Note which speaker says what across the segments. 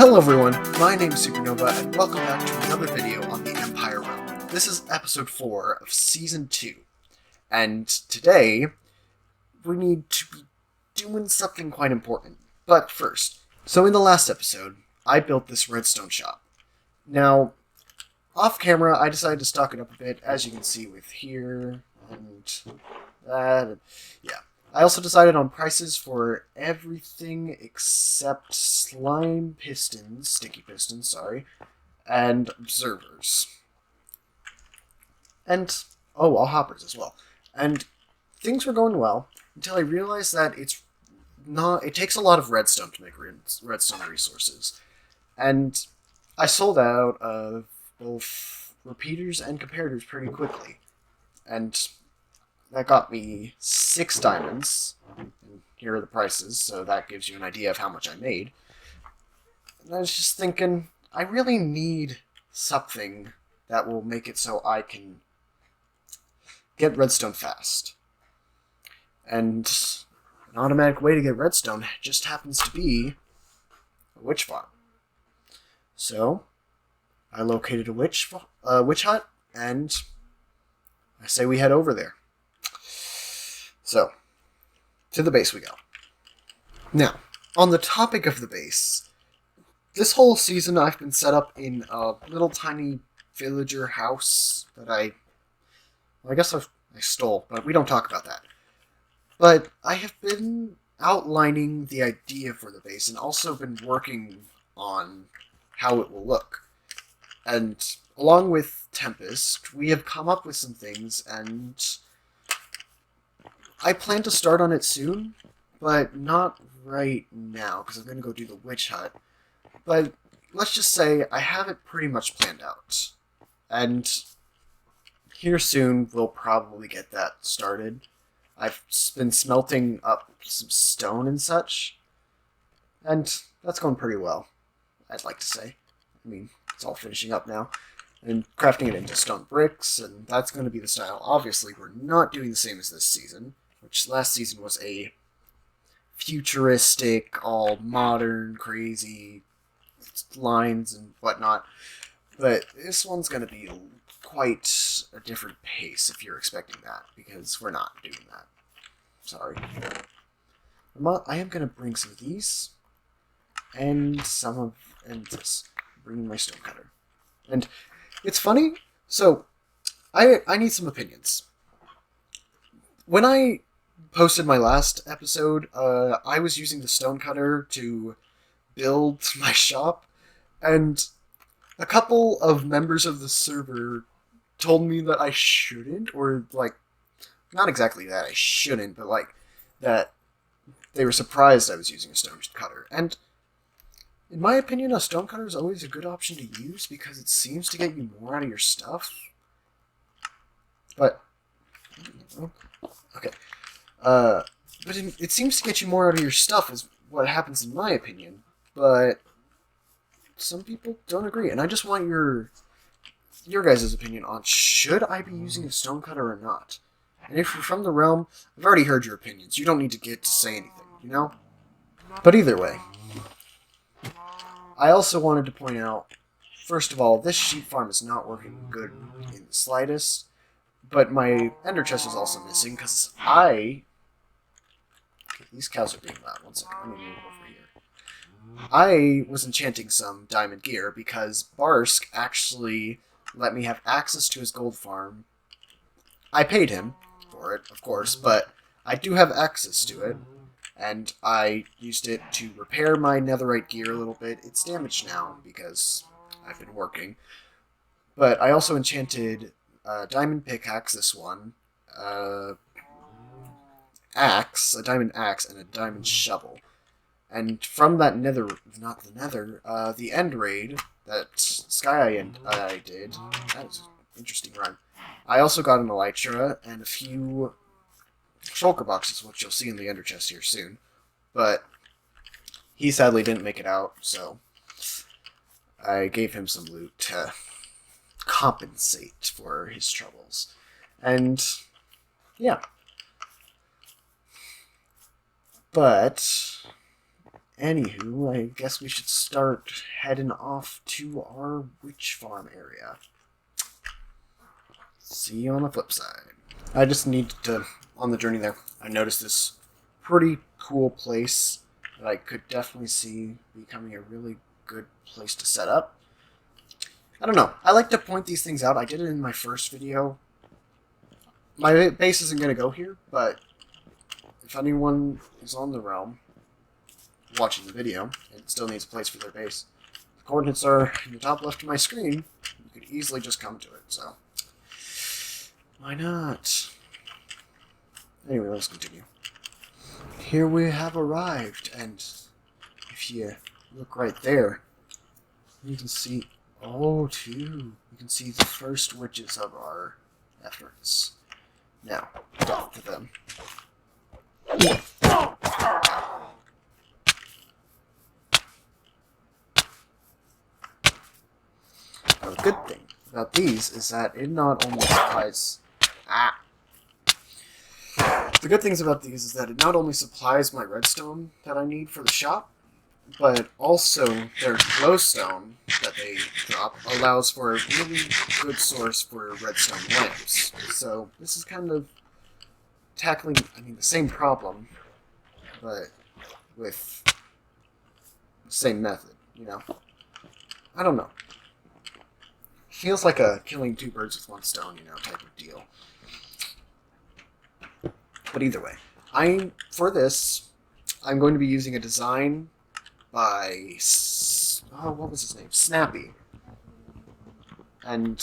Speaker 1: Hello everyone, my name is Supernova, and welcome back to another video on the Empire Realm. This is episode 4 of Season 2, and today we need to be doing something quite important. But first, so in the last episode, I built this redstone shop. Now, off camera, I decided to stock it up a bit, as you can see with here, and that, yeah. I also decided on prices for everything except slime pistons, sticky pistons, sorry, and observers. And, oh, all hoppers as well. And things were going well until I realized that it takes a lot of redstone to make redstone resources. And I sold out of both repeaters and comparators pretty quickly. And that got me 6 diamonds. And here are the prices, so that gives you an idea of how much I made. And I was just thinking, I really need something that will make it so I can get redstone fast. And an automatic way to get redstone just happens to be a witch farm. So, I located a witch hut, and I say we head over there. So, to the base we go. Now, on the topic of the base, this whole season I've been set up in a little tiny villager house that I guess I stole, but we don't talk about that. But I have been outlining the idea for the base and also been working on how it will look. And along with Tempest, we have come up with some things, and I plan to start on it soon, but not right now, because I'm going to go do the witch hut. But let's just say I have it pretty much planned out. And here soon, we'll probably get that started. I've been smelting up some stone and such, and that's going pretty well, I'd like to say. I mean, it's all finishing up now. And crafting it into stone bricks, and that's going to be the style. Obviously, we're not doing the same as this season, which last season was a futuristic, all modern, crazy lines and whatnot. But this one's going to be quite a different pace if you're expecting that, because we're not doing that. Sorry. I am going to bring some of these, and this. Bringing my stone cutter. And it's funny, so I need some opinions. When I posted my last episode, I was using the stone cutter to build my shop, and a couple of members of the server told me that I shouldn't, or not exactly that I shouldn't, but that they were surprised I was using a stone cutter. And in my opinion, a stone cutter is always a good option to use because it seems to get you more out of your stuff. But okay. But it seems to get you more out of your stuff is what happens in my opinion. But some people don't agree, and I just want your guys' opinion on should I be using a stone cutter or not. And if you're from the realm, I've already heard your opinions. You don't need to get to say anything, you know? But either way, I also wanted to point out, first of all, this sheep farm is not working good in the slightest, but my ender chest is also missing, because okay, these cows are being loud. One second, let me move over here. I was enchanting some diamond gear, because Barsk actually let me have access to his gold farm. I paid him for it, of course, but I do have access to it. And I used it to repair my netherite gear a little bit. It's damaged now because I've been working. But I also enchanted a diamond pickaxe, this one, a diamond axe, and a diamond shovel. And from that the end raid that Sky and I did, that was an interesting run. I also got an elytra and a few shulker boxes, which you'll see in the ender chest here soon. But he sadly didn't make it out, so I gave him some loot to compensate for his troubles. And yeah. But Anywho, I guess we should start heading off to our witch farm area. See you on the flip side. I just need to, on the journey there, I noticed this pretty cool place that I could definitely see becoming a really good place to set up. I don't know. I like to point these things out. I did it in my first video. My base isn't going to go here, but if anyone is on the realm watching the video and still needs a place for their base, the coordinates are in the top left of my screen. You could easily just come to it, so why not? Anyway, let's continue. Here we have arrived, and if you look right there, you can see, you can see the first witches of our efforts. Now, death to them. Now, the good thing about these is that it not only supplies... The good things about these is that it not only supplies my redstone that I need for the shop, but also their glowstone that they drop allows for a really good source for redstone lamps. So this is kind of tackling, the same problem, but with the same method, you know? I don't know. Feels like a killing two birds with one stone, type of deal. But either way, for this, I'm going to be using a design by, what was his name? Snappy. And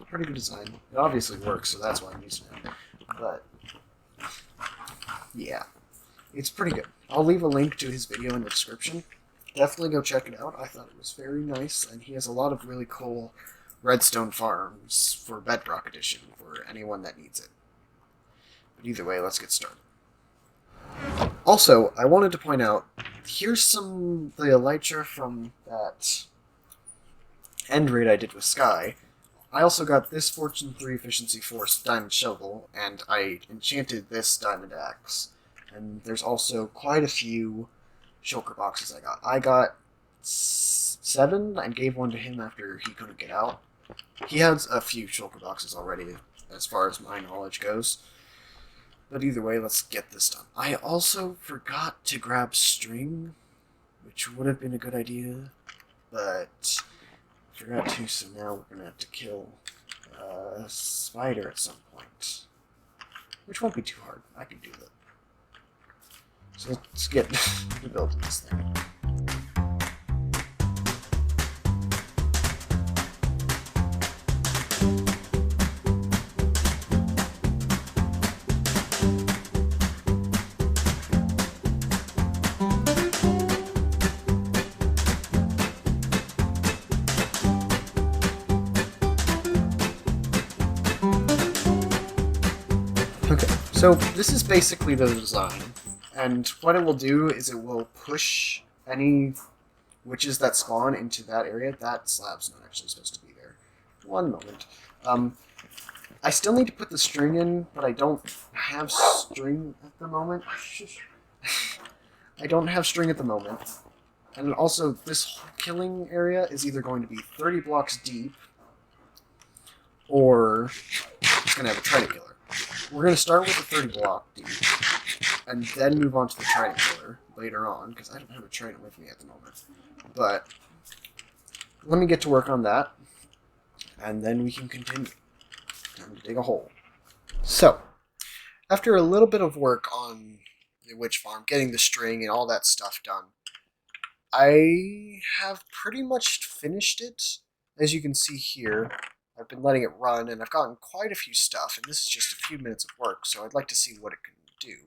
Speaker 1: pretty good design. It obviously works, so that's why I'm using it. But yeah, it's pretty good. I'll leave a link to his video in the description. Definitely go check it out. I thought it was very nice, and he has a lot of really cool redstone farms for Bedrock Edition for anyone that needs it. But either way, let's get started. Also, I wanted to point out, here's the elytra from that end raid I did with Sky. I also got this Fortune 3 Efficiency 4 diamond shovel, and I enchanted this diamond axe. And there's also quite a few shulker boxes I got. I got 7 and gave one to him after he couldn't get out. He has a few shulker boxes already, as far as my knowledge goes. But either way, let's get this done. I also forgot to grab string, which would have been a good idea, but I forgot to, so now we're going to have to kill a spider at some point. Which won't be too hard. I can do that. So let's get building this thing. Okay, so this is basically the design, and what it will do is it will push any witches that spawn into that area. That slab's not actually supposed to be there. One moment. I still need to put the string in, but I don't have string at the moment. I don't have string at the moment. And also, this killing area is either going to be 30 blocks deep, or it's going to have a trident killer. We're going to start with the 30 block deep, and then move on to the trident killer later on, because I don't have a trident with me at the moment. But let me get to work on that, and then we can continue. Time to dig a hole. So, after a little bit of work on the witch farm, getting the string and all that stuff done, I have pretty much finished it. As you can see here, I've been letting it run, and I've gotten quite a few stuff, and this is just a few minutes of work, so I'd like to see what it can do.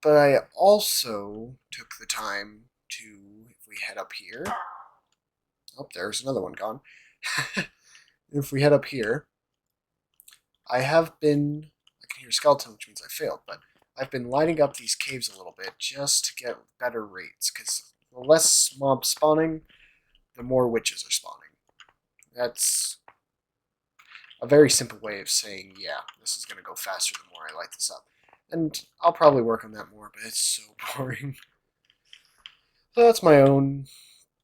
Speaker 1: But I also took the time to, if we head up here, oh, there's another one gone. If we head up here, I can hear a skeleton, which means I failed, but I've been lighting up these caves a little bit just to get better rates, because the less mobs spawning, the more witches are spawning. That's a very simple way of saying, yeah, this is going to go faster the more I light this up. And I'll probably work on that more, but it's so boring. So that's my own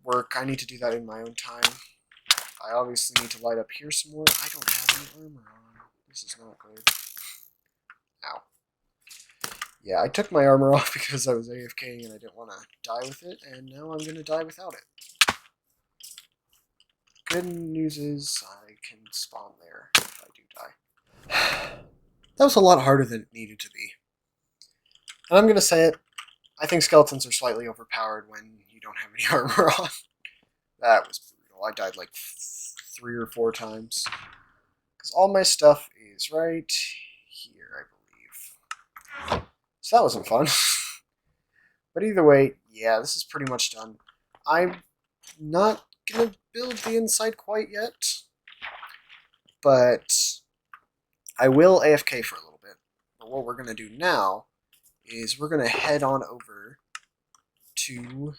Speaker 1: work. I need to do that in my own time. I obviously need to light up here some more. I don't have any armor on. This is not good. Ow. Yeah, I took my armor off because I was AFKing and I didn't want to die with it, and now I'm going to die without it. Good news is I can spawn there if I do die. That was a lot harder than it needed to be. And I'm going to say it, I think skeletons are slightly overpowered when you don't have any armor on. That was brutal. I died like 3 or 4 times. Because all my stuff is right here, I believe. So that wasn't fun. But either way, yeah, this is pretty much done. I'm not going to build the inside quite yet. But I will AFK for a little bit. But what we're going to do now is we're going to head on over to... 1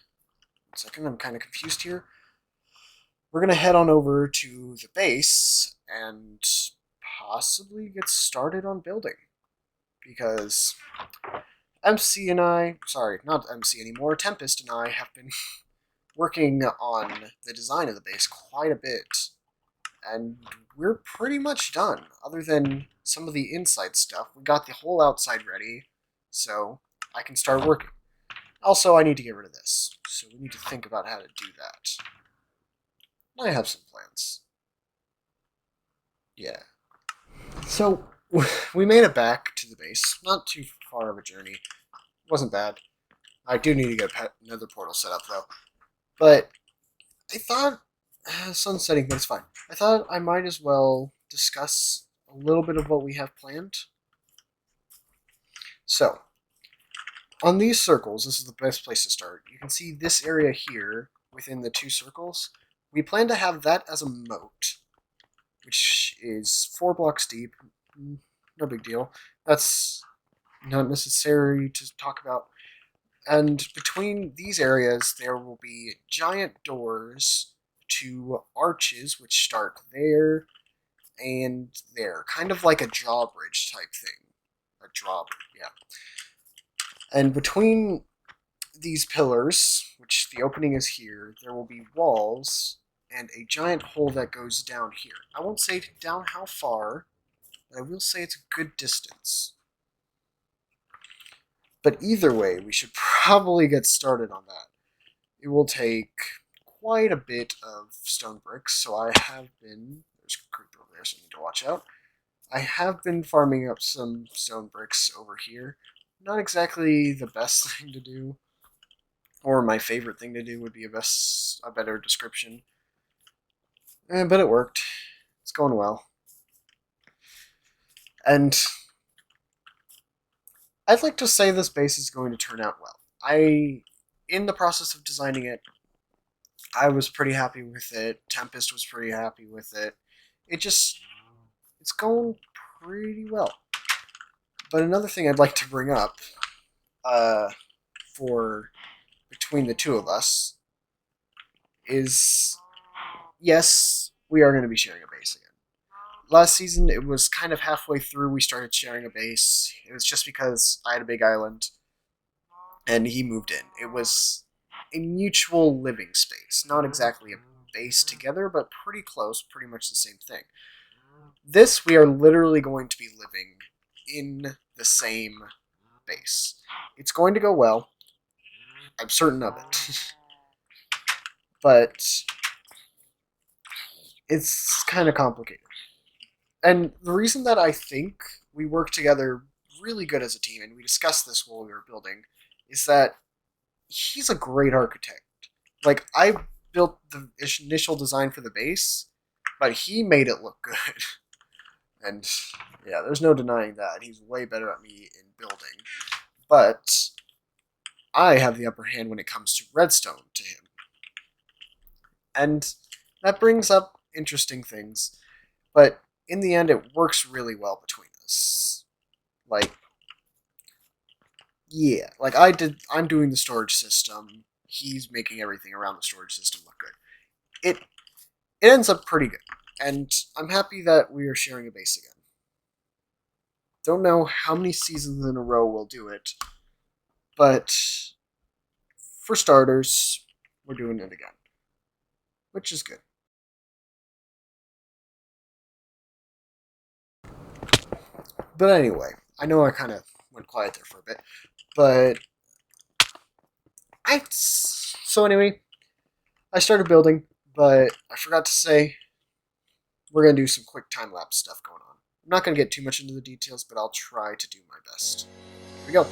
Speaker 1: second, I'm kind of confused here. We're going to head on over to the base and possibly get started on building. Because MC and I, sorry, not MC anymore, Tempest and I have been working on the design of the base quite a bit. And we're pretty much done. Other than some of the inside stuff, we got the whole outside ready, so I can start working. Also, I need to get rid of this, so we need to think about how to do that. I have some plans. Yeah. So, we made it back to the base. Not too far of a journey. Wasn't bad. I do need to get another portal set up, though. But I thought... sun setting, but it's fine. I thought I might as well discuss a little bit of what we have planned. So, on these circles, this is the best place to start. You can see this area here within the 2 circles. We plan to have that as a moat, which is 4 blocks deep. No big deal. That's not necessary to talk about. And between these areas, there will be giant doors to arches, which start there and there. Kind of like a drawbridge type thing. A drawbridge, yeah. And between these pillars, which the opening is here, there will be walls and a giant hole that goes down here. I won't say down how far, but I will say it's a good distance. But either way, we should probably get started on that. It will take quite a bit of stone bricks, so I have been... There's a creeper over there, so I need to watch out. I have been farming up some stone bricks over here. Not exactly the best thing to do, or my favorite thing to do would be a better description. But it worked. It's going well. And I'd like to say this base is going to turn out well. In the process of designing it, I was pretty happy with it. Tempest was pretty happy with it. It's going pretty well. But another thing I'd like to bring up, for between the 2 of us, is yes, we are going to be sharing a base again. Last season, it was kind of halfway through we started sharing a base. It was just because I had a big island, and he moved in. It was a mutual living space. Not exactly a base together, but pretty close, pretty much the same thing. This, we are literally going to be living in the same base. It's going to go well. I'm certain of it. But it's kind of complicated. And the reason that I think we work together really good as a team, and we discussed this while we were building, is that he's a great architect. Like, I built the initial design for the base, but he made it look good. And yeah, there's no denying that. He's way better at me in building. But I have the upper hand when it comes to redstone to him. And that brings up interesting things. But in the end, it works really well between us. Like, yeah, like I'm doing the storage system. He's making everything around the storage system look good. It ends up pretty good. And I'm happy that we are sharing a base again. Don't know how many seasons in a row we'll do it, but for starters, we're doing it again, which is good. But anyway, I know I kind of went quiet there for a bit, but so anyway, I started building, but I forgot to say we're gonna do some quick time lapse stuff going on. I'm not gonna get too much into the details, but I'll try to do my best. Here we go.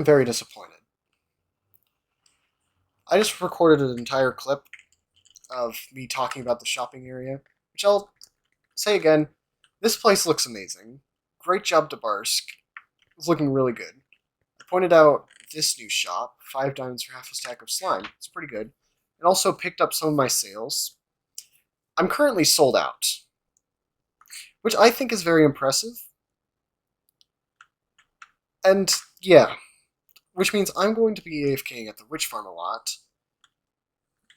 Speaker 1: very disappointed. I just recorded an entire clip of me talking about the shopping area, which I'll say again, this place looks amazing. Great job to Barsk. It's looking really good. I pointed out this new shop, 5 diamonds for half a stack of slime. It's pretty good. And also picked up some of my sales. I'm currently sold out, which I think is very impressive. And yeah, which means I'm going to be AFKing at the witch farm a lot.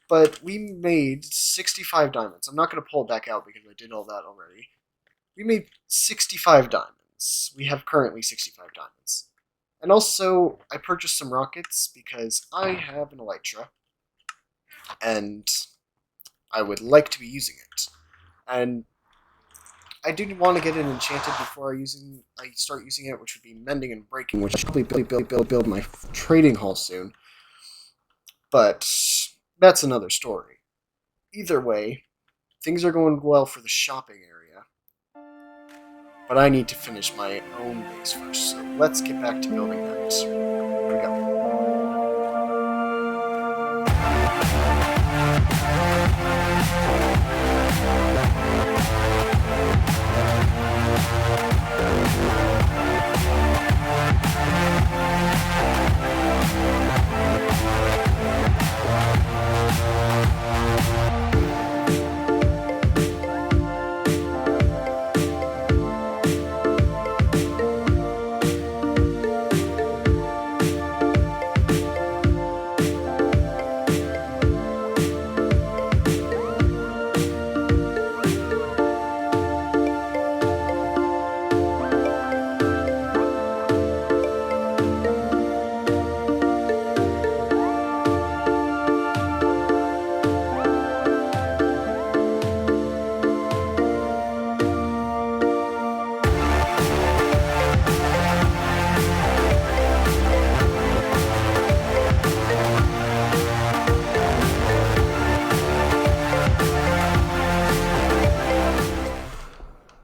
Speaker 1: But we made 65 diamonds. I'm not going to pull it back out because I did all that already. We made 65 diamonds. We have currently 65 diamonds. And also, I purchased some rockets because I have an elytra. And I would like to be using it. And I do want to get it enchanted before I start using it, which would be mending and breaking, which I'll probably build my trading hall soon. But that's another story. Either way, things are going well for the shopping area. But I need to finish my own base first, so let's get back to building that. Here we go.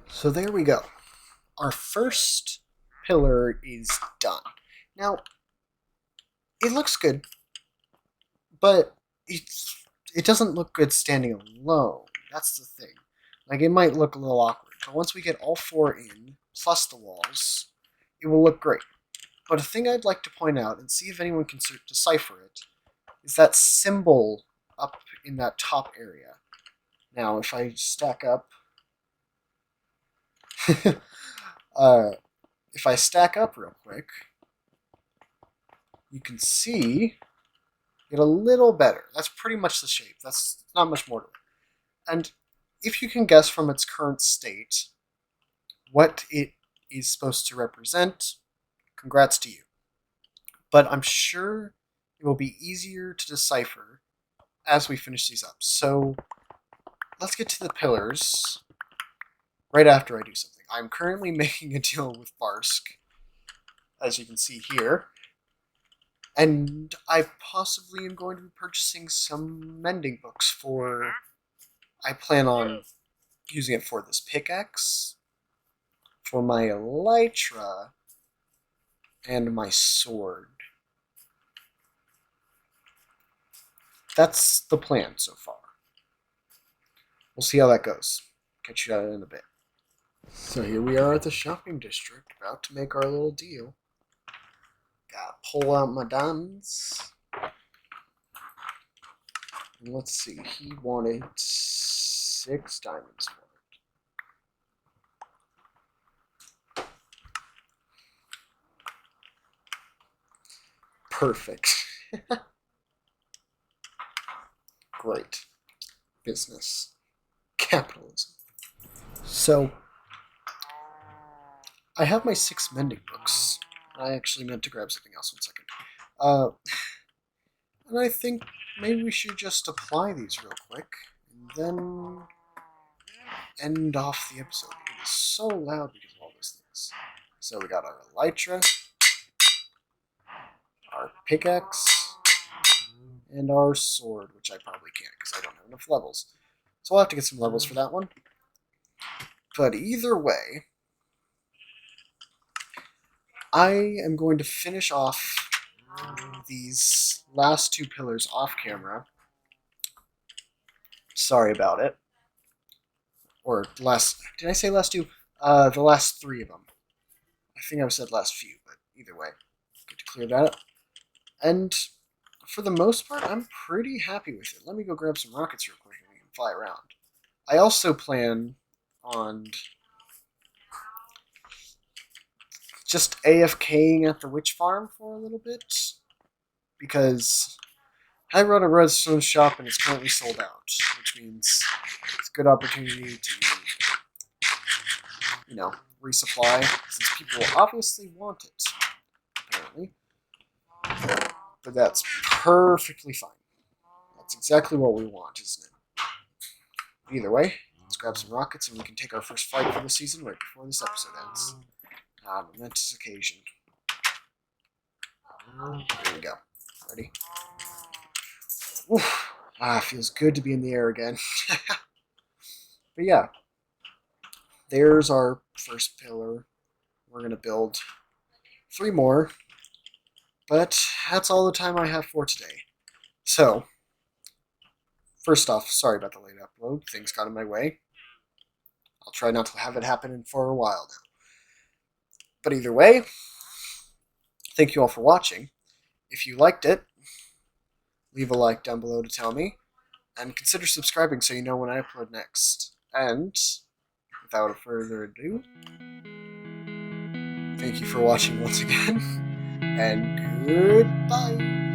Speaker 1: So there we go. Our first pillar is done. Now, it looks good, but it doesn't look good standing alone. That's the thing. Like, it might look a little awkward, but once we get all 4 in, plus the walls, it will look great. But a thing I'd like to point out, and see if anyone can decipher it, is that symbol up in that top area. Now, if I stack up... if I stack up real quick, you can see it a little better. That's pretty much the shape. That's not much more to it. And if you can guess from its current state what it is supposed to represent, congrats to you. But I'm sure it will be easier to decipher as we finish these up. So let's get to the pillars right after I do something. I'm currently making a deal with Barsk, as you can see here. And I possibly am going to be purchasing some mending books for... I plan on using it for this pickaxe, for my elytra, and my sword. That's the plan so far. We'll see how that goes. Catch you in a bit. So here we are at the shopping district, about to make our little deal. Gotta pull out my diamonds. And let's see, he wanted 6 diamonds for it. Perfect. Great. Business. Capitalism. So, I have my 6 mending books. I actually meant to grab something else. 1 second. And I think maybe we should just apply these real quick, and then end off the episode. It is so loud because of all those things. So we got our elytra, our pickaxe, and our sword, which I probably can't because I don't have enough levels. So I'll have to get some levels for that one. But either way, I am going to finish off these last two pillars off camera. Sorry about it. Or last, did I say last two? The last three of them. I think I said last few, but either way. Good to clear that up. And for the most part, I'm pretty happy with it. Let me go grab some rockets real quick and we can fly around. I also plan on just AFKing at the witch farm for a little bit, because I run a redstone shop and it's currently sold out, which means it's a good opportunity to, resupply, since people obviously want it, apparently. But that's perfectly fine. That's exactly what we want, isn't it? Either way, let's grab some rockets and we can take our first flight for the season right before this episode ends. Momentous occasion. Here we go. Ready? Oof. Feels good to be in the air again. But yeah, there's our first pillar. We're going to build 3 more. But that's all the time I have for today. So, first off, sorry about the late upload. Things got in my way. I'll try not to have it happen for a while now. But either way, thank you all for watching. If you liked it, leave a like down below to tell me. And consider subscribing so you know when I upload next. And, without further ado, thank you for watching once again. And goodbye.